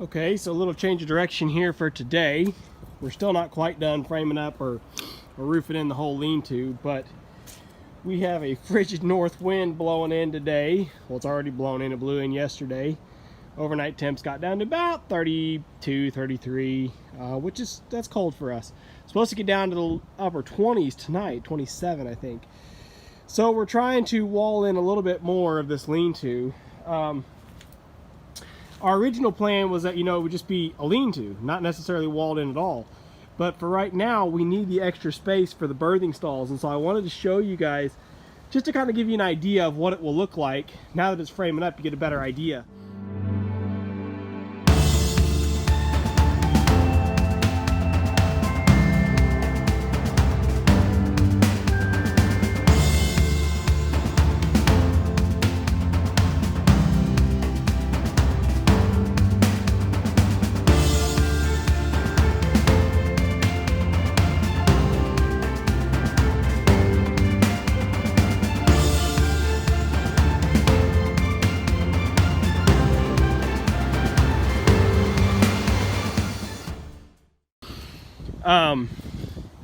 Okay, so a little change of direction here for today. We're still not quite done framing up or roofing in the whole lean-to, but we have a frigid north wind blowing in today. Well, it's already blown in. It blew in yesterday. Overnight temps got down to about 32, 33, which is, that's cold for us. It's supposed to get down to the upper 20s tonight, 27 I think. So we're trying to wall in a little bit more of this lean-to. Our original plan was that, it would just be a lean-to, not necessarily walled in at all. But for right now, we need the extra space for the birthing stalls. And so I wanted to show you guys, just to kind of give you an idea of what it will look like. Now that it's framing up, you get a better idea.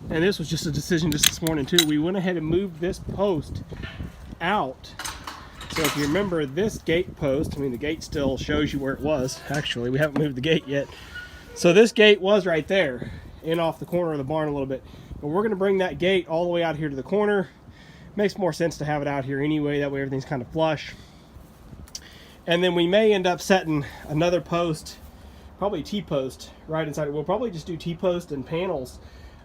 And this was just a decision just this morning too. We went ahead and moved this post out. So if you remember this gate post, the gate still shows you where it was. Actually, we haven't moved the gate yet. So this gate was right there, in off the corner of the barn a little bit. But we're gonna bring that gate all the way out here to the corner. Makes more sense to have it out here anyway, that way everything's kind of flush. And then we may end up setting another post, probably a T-post right inside it. We'll probably just do T-post and panels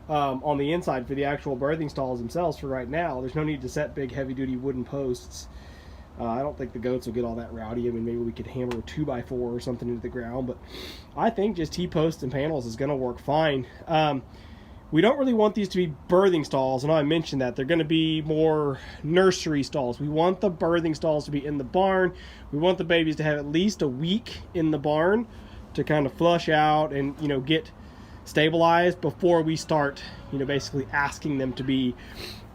on the inside for the actual birthing stalls themselves for right now. There's no need to set big heavy-duty wooden posts. I don't think the goats will get all that rowdy. Maybe we could hammer a 2x4 or something into the ground, but I think just T-posts and panels is going to work fine. We don't really want these to be birthing stalls. I know I mentioned that. They're going to be more nursery stalls. We want the birthing stalls to be in the barn. We want the babies to have at least a week in the barn to kind of flush out and get stabilized before we start basically asking them to be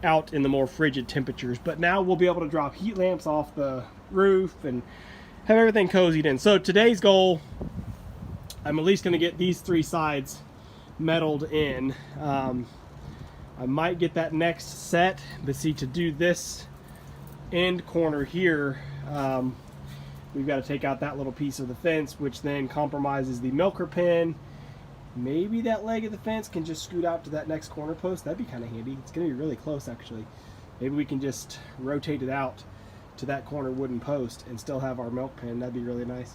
out in the more frigid temperatures. But now we'll be able to drop heat lamps off the roof and have everything cozied in. So today's goal, I'm at least going to get these three sides metaled in. I might get that next set, but see, to do this end corner here, we've got to take out that little piece of the fence, which then compromises the milker pen. Maybe that leg of the fence can just scoot out to that next corner post. That'd be kind of handy. It's going to be really close, actually. Maybe we can just rotate it out to that corner wooden post and still have our milk pen. That'd be really nice.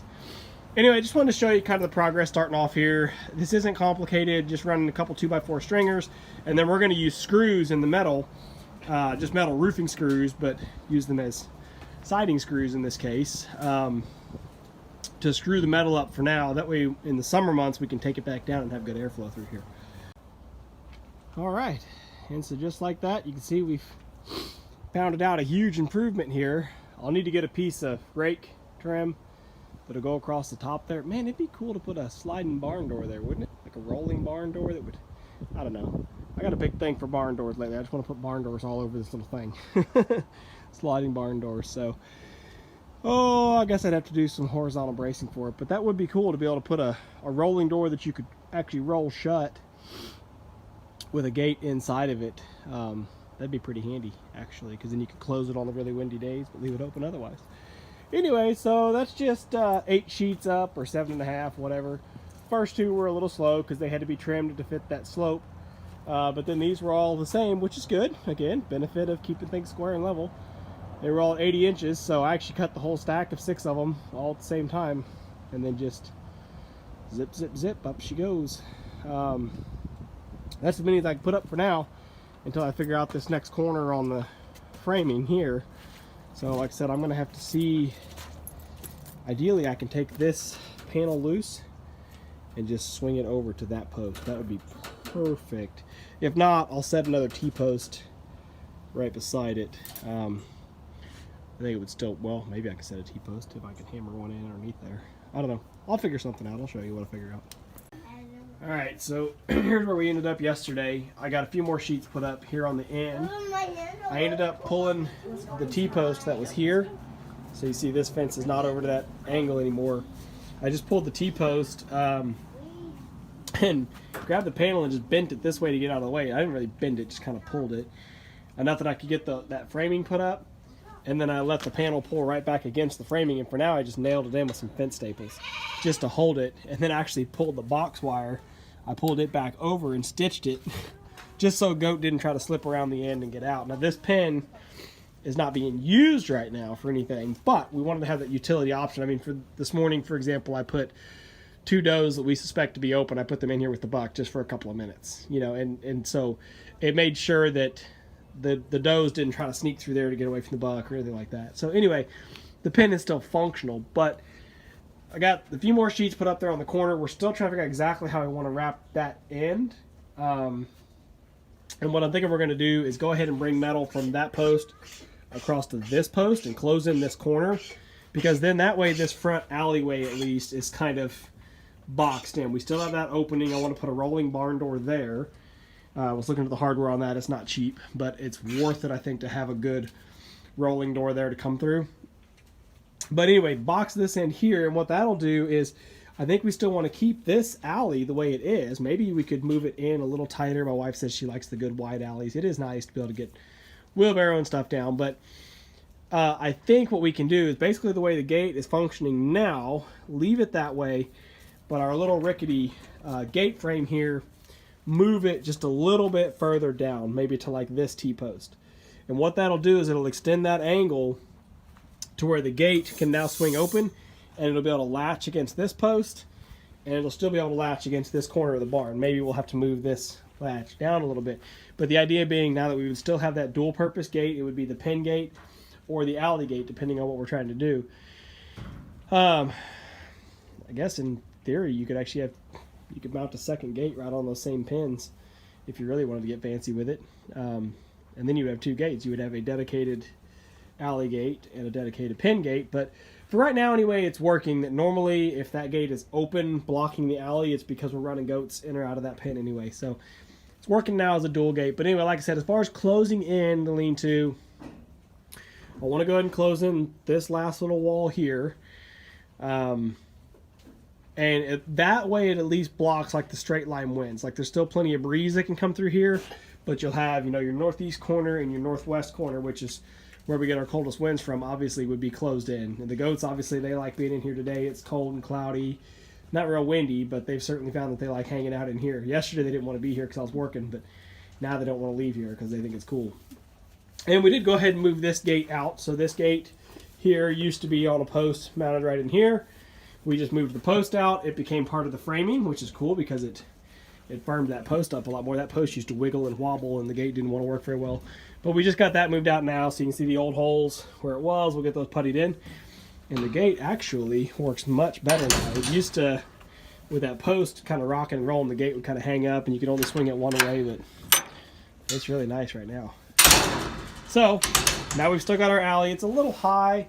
Anyway, I just wanted to show you kind of the progress starting off here. This isn't complicated, just running a couple 2x4 stringers, and then we're going to use screws in the metal, just metal roofing screws, but use them as siding screws in this case, to screw the metal up for now. That way in the summer months we can take it back down and have good airflow through here. Alright, and so just like that, you can see we've pounded out a huge improvement here. I'll need to get a piece of rake trim that'll go across the top there. Man, it'd be cool to put a sliding barn door there, wouldn't it? Like a rolling barn door that would, I don't know. I got a big thing for barn doors lately. I just want to put barn doors all over this little thing. Sliding barn doors. So, I guess I'd have to do some horizontal bracing for it, but that would be cool to be able to put a rolling door that you could actually roll shut with a gate inside of it. That'd be pretty handy, actually, because then you could close it on the really windy days, but leave it open otherwise. Anyway, so that's just 8 sheets up, or 7.5, whatever. First two were a little slow because they had to be trimmed to fit that slope, but then these were all the same, which is good. Again, benefit of keeping things square and level. They were all 80 inches, so I actually cut the whole stack of 6 of them all at the same time, and then just zip, zip, zip, up she goes. That's as many as I can put up for now until I figure out this next corner on the framing here. So like I said, I'm going to have to see, ideally I can take this panel loose and just swing it over to that post. That would be perfect. If not, I'll set another T-post right beside it. I think it would still, well, maybe I can set a T-post if I can hammer one in underneath there. I don't know. I'll figure something out. I'll show you what I figure out. Alright, so here's where we ended up yesterday. I got a few more sheets put up here on the end. I ended up pulling the T-post that was here. So you see this fence is not over to that angle anymore. I just pulled the T-post and grabbed the panel and just bent it this way to get out of the way. I didn't really bend it, just kind of pulled it enough that I could get that framing put up, and then I let the panel pull right back against the framing, and for now I just nailed it in with some fence staples just to hold it, and then actually pulled the box wire. I pulled it back over and stitched it just so goat didn't try to slip around the end and get out. Now this pin is not being used right now for anything, but we wanted to have that utility option. I mean, for this morning, for example, I put 2 does that we suspect to be open. I put them in here with the buck just for a couple of minutes, you know, and so it made sure that the does didn't try to sneak through there to get away from the buck or anything like that. So anyway, the pin is still functional, but I got a few more sheets put up there on the corner. We're still trying to figure out exactly how I want to wrap that end. And what I'm thinking we're going to do is go ahead and bring metal from that post across to this post and close in this corner, because then that way this front alleyway at least is kind of boxed in. We still have that opening. I want to put a rolling barn door there. I was looking at the hardware on that. It's not cheap, but it's worth it, I think, to have a good rolling door there to come through. But anyway, box this in here, and what that'll do is I think we still want to keep this alley the way it is. Maybe we could move it in a little tighter. My wife says she likes the good wide alleys. It is nice to be able to get wheelbarrow and stuff down, but I think what we can do is basically the way the gate is functioning now, leave it that way, but our little rickety gate frame here, move it just a little bit further down, maybe to like this T-post. And what that'll do is it'll extend that angle to where the gate can now swing open, and it'll be able to latch against this post, and it'll still be able to latch against this corner of the barn. Maybe we'll have to move this latch down a little bit. But the idea being, now that we would still have that dual purpose gate, it would be the pin gate or the alley gate, depending on what we're trying to do. I guess in theory you could actually have, you could mount a second gate right on those same pins if you really wanted to get fancy with it. And then you would have 2 gates. You would have a dedicated alley gate and a dedicated pin gate. But for right now anyway, it's working. That normally if that gate is open blocking the alley, it's because we're running goats in or out of that pin anyway. So it's working now as a dual gate. But anyway, like I said, as far as closing in the lean-to, I want to go ahead and close in this last little wall here. And that way it at least blocks like the straight line winds. Like there's still plenty of breeze that can come through here, but you'll have, you know, your northeast corner and your northwest corner, which is where we get our coldest winds from, obviously would be closed in. And the goats, obviously, they like being in here today. It's cold and cloudy, not real windy, but they've certainly found that they like hanging out in here. Yesterday they didn't want to be here because I was working, but now they don't want to leave here because they think it's cool. And we did go ahead and move this gate out. So this gate here used to be on a post mounted right in here. We just moved the post out. It became part of the framing, which is cool because it firmed that post up a lot more. That post used to wiggle and wobble, and the gate didn't want to work very well. But we just got that moved out now, so you can see the old holes where it was. We'll get those puttied in. And the gate actually works much better now. It used to, with that post kind of rocking and rolling, the gate would kind of hang up, and you could only swing it one way, but it's really nice right now. So, now we've still got our alley. It's a little high.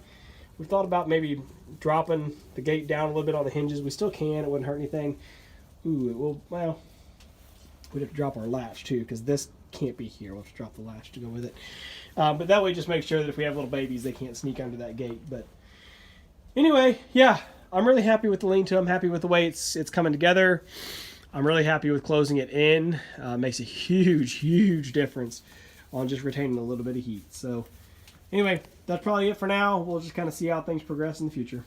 We thought about maybe dropping the gate down a little bit on the hinges. We still can. It wouldn't hurt anything. Ooh, it will, well, we'd have to drop our latch too, because this can't be here. We'll have to drop the latch to go with it. But that way just make sure that if we have little babies, they can't sneak under that gate. But anyway, yeah, I'm really happy with the lean-to. I'm happy with the way it's coming together. I'm really happy with closing it in. Makes a huge, huge difference on just retaining a little bit of heat. So anyway, that's probably it for now. We'll just kind of see how things progress in the future.